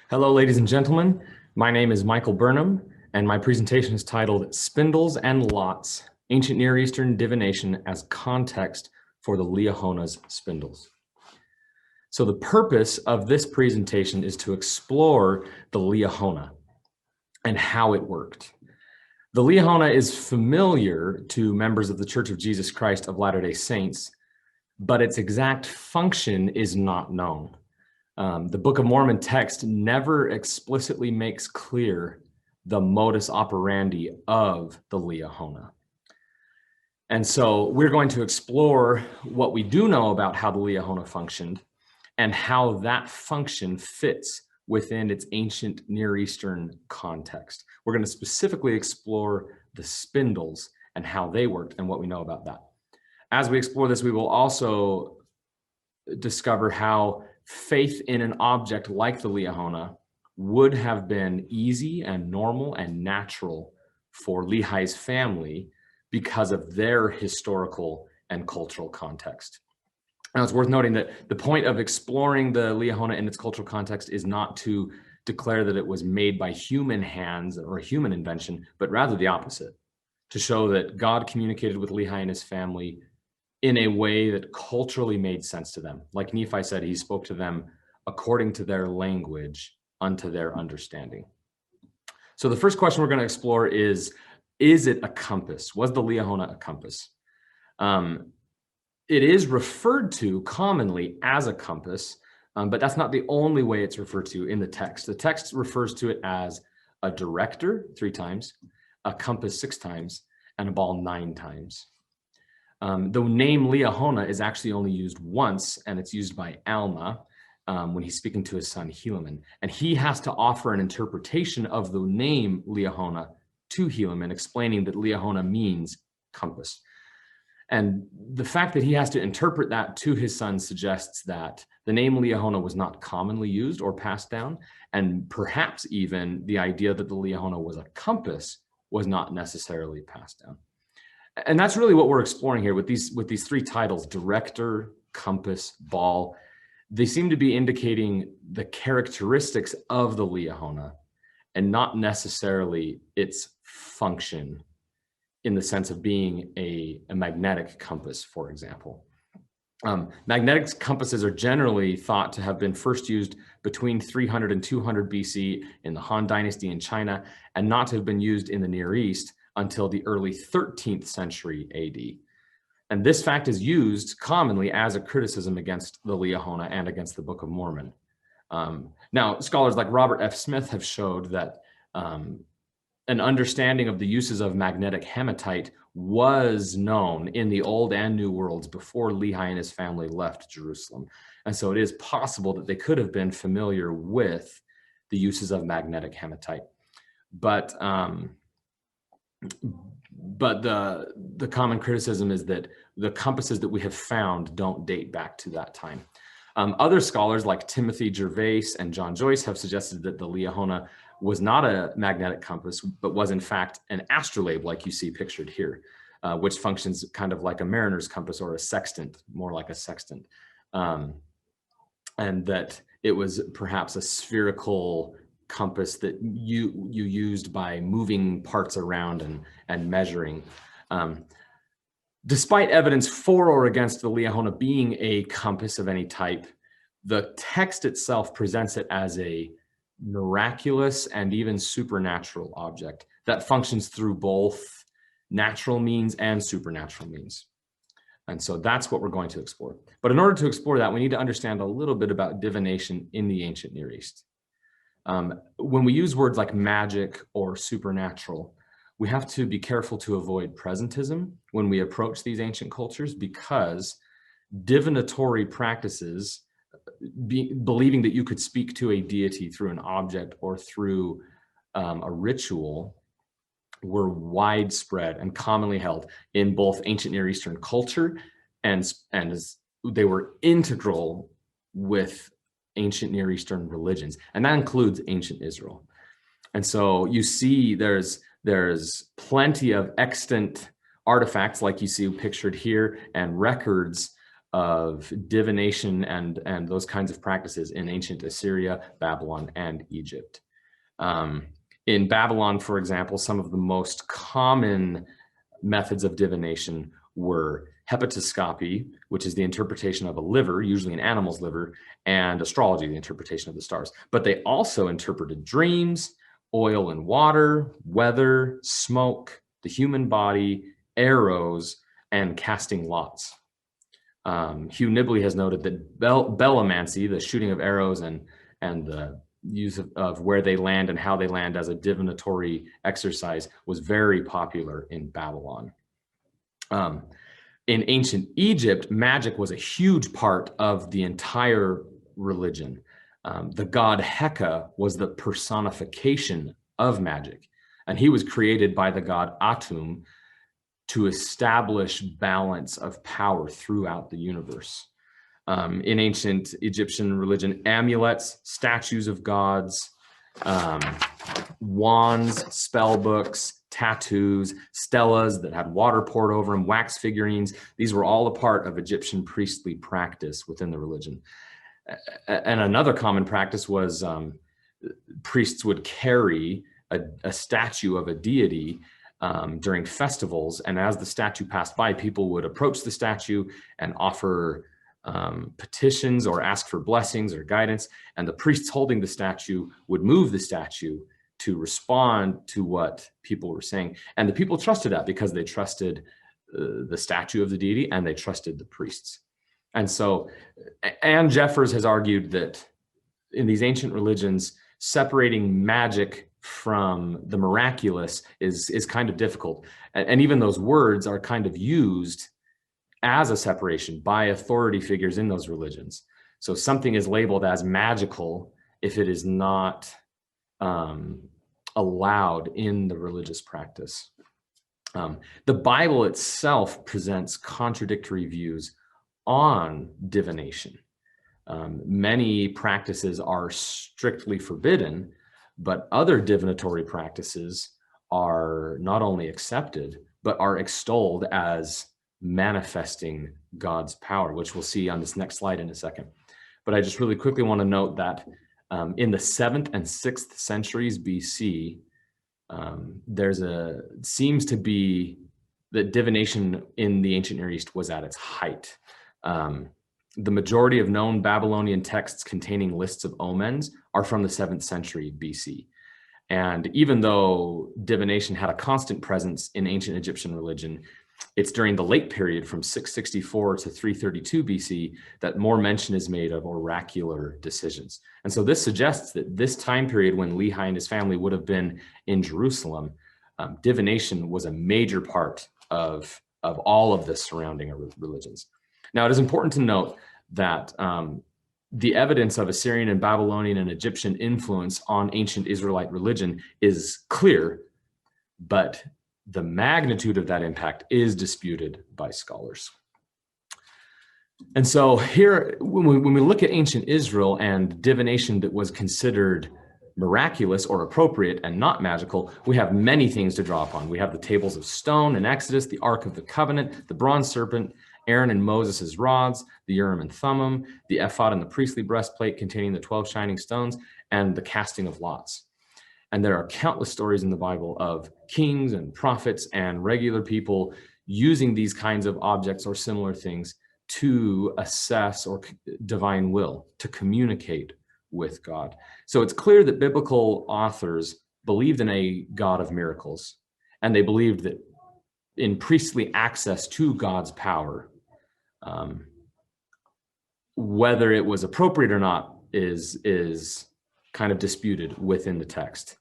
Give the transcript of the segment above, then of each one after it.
Hello, ladies and gentlemen. My name is Michael Burnham, and my presentation is titled Spindles and Lots, Ancient Near Eastern Divination as Context for the Liahona's Spindles. So the purpose of this presentation is to explore the Liahona and how it worked. The Liahona is familiar to members of the Church of Jesus Christ of Latter-day Saints, but its exact function is not known. The Book of Mormon text never explicitly makes clear the modus operandi of the Liahona. And so we're going to explore what we do know about how the Liahona functioned and how that function fits within its ancient Near Eastern context. We're going to specifically explore the spindles and how they worked and what we know about that. As we explore this, we will also discover how faith in an object like the Liahona would have been easy and normal and natural for Lehi's family because of their historical and cultural context. Now, it's worth noting that the point of exploring the Liahona in its cultural context is not to declare that it was made by human hands or a human invention, but rather the opposite, to show that God communicated with Lehi and his family in a way that culturally made sense to them. Like Nephi said, he spoke to them according to their language, unto their understanding. So the first question we're going to explore is it a compass? Was the Liahona a compass? It is referred to commonly as a compass, but that's not the only way it's referred to in the text. The text refers to it as a director 3 times, a compass 6 times, and a ball 9 times. The name Liahona is actually only used once, and it's used by Alma when he's speaking to his son Helaman. And he has to offer an interpretation of the name Liahona to Helaman, explaining that Liahona means compass. And the fact that he has to interpret that to his son suggests that the name Liahona was not commonly used or passed down, and perhaps even the idea that the Liahona was a compass was not necessarily passed down. And that's really what we're exploring here with these 3 titles: director, compass, ball. They seem to be indicating the characteristics of the Liahona and not necessarily its function in the sense of being a magnetic compass, for example. Magnetic compasses are generally thought to have been first used between 300 and 200 BC in the Han Dynasty in China, and not to have been used in the Near East until the early 13th century AD. And this fact is used commonly as a criticism against the Liahona and against the Book of Mormon. Now, scholars like Robert F. Smith have showed that an understanding of the uses of magnetic hematite was known in the Old and New Worlds before Lehi and his family left Jerusalem. And so it is possible that they could have been familiar with the uses of magnetic hematite. But the common criticism is that the compasses that we have found don't date back to that time. Other scholars like Timothy Gervais and John Joyce have suggested that the Liahona was not a magnetic compass, but was in fact an astrolabe, like you see pictured here, which functions kind of like a mariner's compass or a sextant, more like a sextant. And that it was perhaps a spherical compass that you used by moving parts around and measuring. Despite evidence for or against the Liahona being a compass of any type, the text itself presents it as a miraculous and even supernatural object that functions through both natural means and supernatural means. And so that's what we're going to explore. But in order to explore that, we need to understand a little bit about divination in the ancient Near East. When we use words like magic or supernatural, we have to be careful to avoid presentism when we approach these ancient cultures, because divinatory practices, believing that you could speak to a deity through an object or through a ritual, were widespread and commonly held in both ancient Near Eastern culture, and as they were integral with ancient Near Eastern religions, and that includes ancient Israel. And so you see there's plenty of extant artifacts like you see pictured here, and records of divination and those kinds of practices in ancient Assyria, Babylon, and Egypt. In Babylon, for example, some of the most common methods of divination were hepatoscopy, which is the interpretation of a liver, usually an animal's liver, and astrology, the interpretation of the stars. But they also interpreted dreams, oil and water, weather, smoke, the human body, arrows, and casting lots. Hugh Nibley has noted that bellomancy, the shooting of arrows and the use of where they land and how they land as a divinatory exercise, was very popular in Babylon. In ancient Egypt, magic was a huge part of the entire religion. The god Heka was the personification of magic, and he was created by the god Atum to establish balance of power throughout the universe. In ancient Egyptian religion, amulets, statues of gods, wands, spell books, tattoos, stelas that had water poured over them, wax figurines, these were all a part of Egyptian priestly practice within the religion. And another common practice was priests would carry a statue of a deity during festivals, and as the statue passed by, people would approach the statue and offer petitions or ask for blessings or guidance, and the priests holding the statue would move the statue to respond to what people were saying. And the people trusted that because they trusted the statue of the deity and they trusted the priests. And so Anne Jeffers has argued that in these ancient religions, separating magic from the miraculous is kind of difficult. And even those words are kind of used as a separation by authority figures in those religions. So something is labeled as magical if it is not allowed in the religious practice. The Bible itself presents contradictory views on divination. Many practices are strictly forbidden, but other divinatory practices are not only accepted, but are extolled as manifesting God's power, which we'll see on this next slide in a second. But I just really quickly want to note that in the 7th and 6th centuries BC, seems to be that divination in the ancient Near East was at its height. The majority of known Babylonian texts containing lists of omens are from the 7th century BC. And even though divination had a constant presence in ancient Egyptian religion, it's during the late period from 664 to 332 BC that more mention is made of oracular decisions. And so this suggests that this time period when Lehi and his family would have been in Jerusalem, divination was a major part of all of the surrounding religions. Now, it is important to note that the evidence of Assyrian and Babylonian and Egyptian influence on ancient Israelite religion is clear, but the magnitude of that impact is disputed by scholars. And so here, when we look at ancient Israel and divination that was considered miraculous or appropriate and not magical, we have many things to draw upon. We have the tables of stone in Exodus, the Ark of the Covenant, the bronze serpent, Aaron and Moses' rods, the Urim and Thummim, the ephod and the priestly breastplate containing the 12 shining stones, and the casting of lots. And there are countless stories in the Bible of kings and prophets and regular people using these kinds of objects or similar things to assess or divine will, to communicate with God. So it's clear that biblical authors believed in a God of miracles, and they believed that in priestly access to God's power, whether it was appropriate or not is kind of disputed within the text,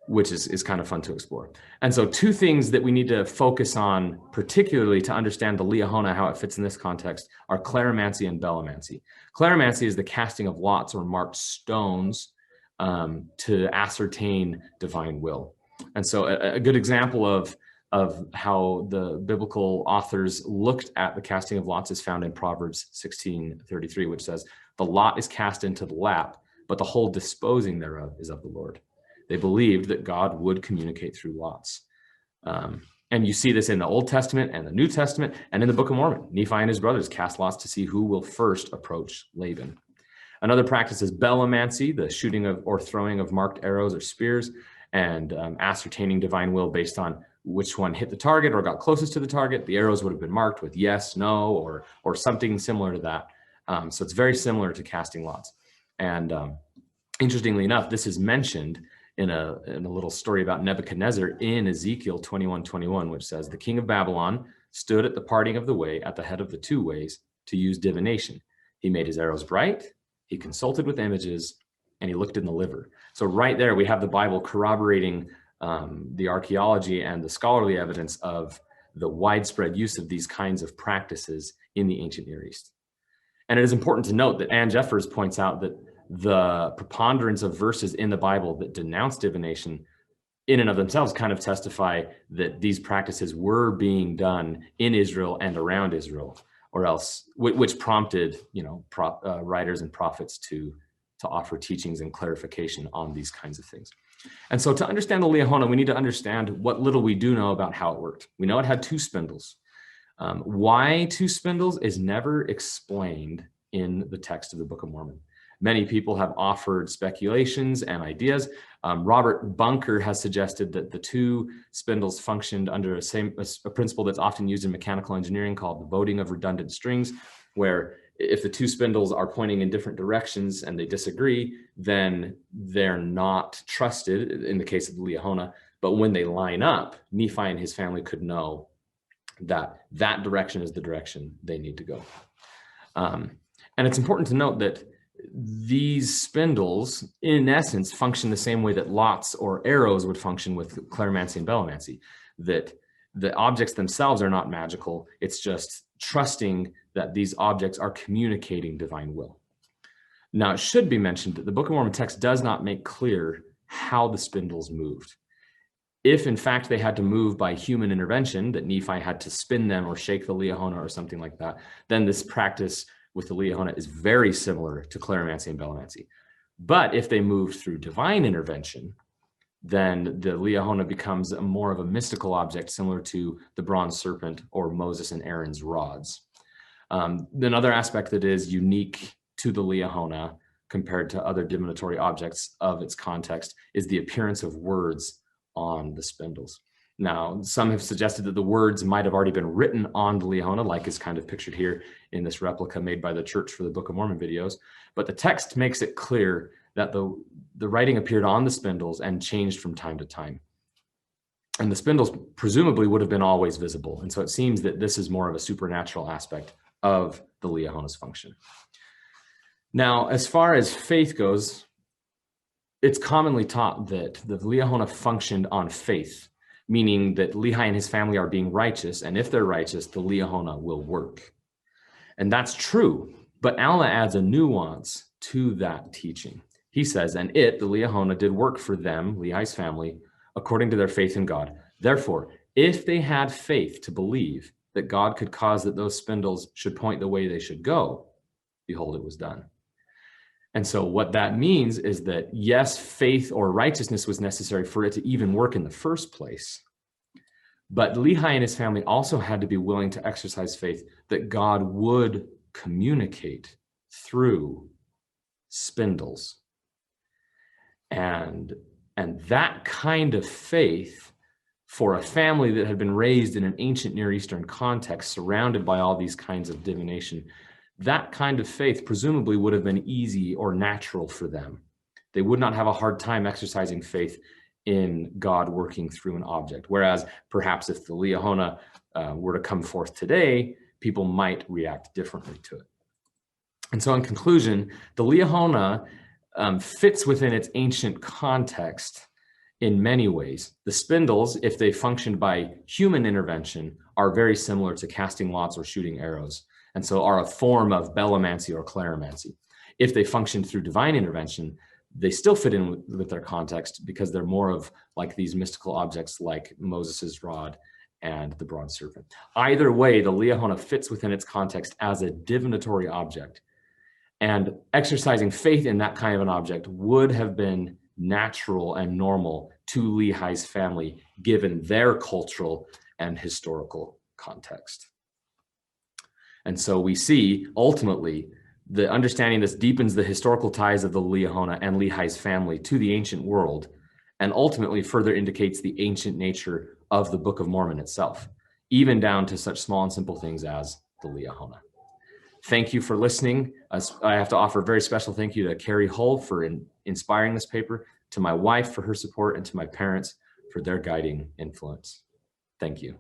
which is kind of fun to explore. And so two things that we need to focus on, particularly to understand the Liahona, how it fits in this context, are claromancy and bellomancy. Claromancy is the casting of lots or marked stones to ascertain divine will. And so a good example of how the biblical authors looked at the casting of lots is found in Proverbs 16:33, which says, "The lot is cast into the lap, but the whole disposing thereof is of the Lord." They believed that God would communicate through lots. And you see this in the Old Testament and the New Testament and in the Book of Mormon. Nephi and his brothers cast lots to see who will first approach Laban. Another practice is bellomancy, the shooting of or throwing of marked arrows or spears, and ascertaining divine will based on which one hit the target or got closest to the target. The arrows would have been marked with yes, no, or something similar to that. So it's very similar to casting lots. And interestingly enough, this is mentioned in a little story about Nebuchadnezzar in Ezekiel 21:21, which says, the king of Babylon stood at the parting of the way at the head of the two ways to use divination. He made his arrows bright, he consulted with images, and he looked in the liver. So right there, we have the Bible corroborating the archaeology and the scholarly evidence of the widespread use of these kinds of practices in the ancient Near East. And it is important to note that Ann Jeffers points out that the preponderance of verses in the Bible that denounce divination in and of themselves kind of testify that these practices were being done in Israel and around Israel, or else, which prompted, writers and prophets to offer teachings and clarification on these kinds of things. And so to understand the Liahona, we need to understand what little we do know about how it worked. We know it had two spindles. Why two spindles is never explained in the text of the Book of Mormon. Many people have offered speculations and ideas. Robert Bunker has suggested that the two spindles functioned under a principle that's often used in mechanical engineering called the voting of redundant strings, where if the two spindles are pointing in different directions and they disagree, then they're not trusted in the case of the Liahona. But when they line up, Nephi and his family could know that that direction is the direction they need to go. And it's important to note that these spindles, in essence, function the same way that lots or arrows would function with clairmancy and bellomancy, that the objects themselves are not magical. It's just trusting that these objects are communicating divine will. Now, it should be mentioned that the Book of Mormon text does not make clear how the spindles moved. If, in fact, they had to move by human intervention, that Nephi had to spin them or shake the Liahona or something like that, then this practice with the Liahona is very similar to clairmancy and bellomancy. But if they moved through divine intervention, then the Liahona becomes more of a mystical object similar to the bronze serpent or Moses and Aaron's rods. Another aspect that is unique to the Liahona compared to other divinatory objects of its context is the appearance of words on the spindles. Now, some have suggested that the words might have already been written on the Liahona, like is kind of pictured here in this replica made by the Church for the Book of Mormon videos. But the text makes it clear that the writing appeared on the spindles and changed from time to time. And the spindles presumably would have been always visible. And so it seems that this is more of a supernatural aspect of the Liahona's function. Now, as far as faith goes, it's commonly taught that the Liahona functioned on faith, meaning that Lehi and his family are being righteous, and if they're righteous, the Liahona will work. And that's true, but Allah adds a nuance to that teaching. He says, and the Liahona, did work for them, Lehi's family, according to their faith in God. Therefore, if they had faith to believe that God could cause that those spindles should point the way they should go, behold, it was done. And so what that means is that, yes, faith or righteousness was necessary for it to even work in the first place. But Lehi and his family also had to be willing to exercise faith that God would communicate through spindles. And that kind of faith for a family that had been raised in an ancient Near Eastern context, surrounded by all these kinds of divination, that kind of faith presumably would have been easy or natural for them. They would not have a hard time exercising faith in God working through an object. Whereas perhaps if the Liahona were to come forth today, people might react differently to it. And so in conclusion, the Liahona fits within its ancient context in many ways. The spindles, if they functioned by human intervention, are very similar to casting lots or shooting arrows, and so are a form of bellomancy or clairmancy. If they function through divine intervention, they still fit in with their context because they're more of like these mystical objects like Moses's rod and the bronze serpent. Either way, the Liahona fits within its context as a divinatory object, and exercising faith in that kind of an object would have been natural and normal to Lehi's family given their cultural and historical context. And so we see ultimately the understanding this deepens the historical ties of the Liahona and Lehi's family to the ancient world, and ultimately further indicates the ancient nature of the Book of Mormon itself, even down to such small and simple things as the Liahona. Thank you for listening. I have to offer a very special thank you to Carrie Hull for inspiring this paper, to my wife for her support, and to my parents for their guiding influence. Thank you.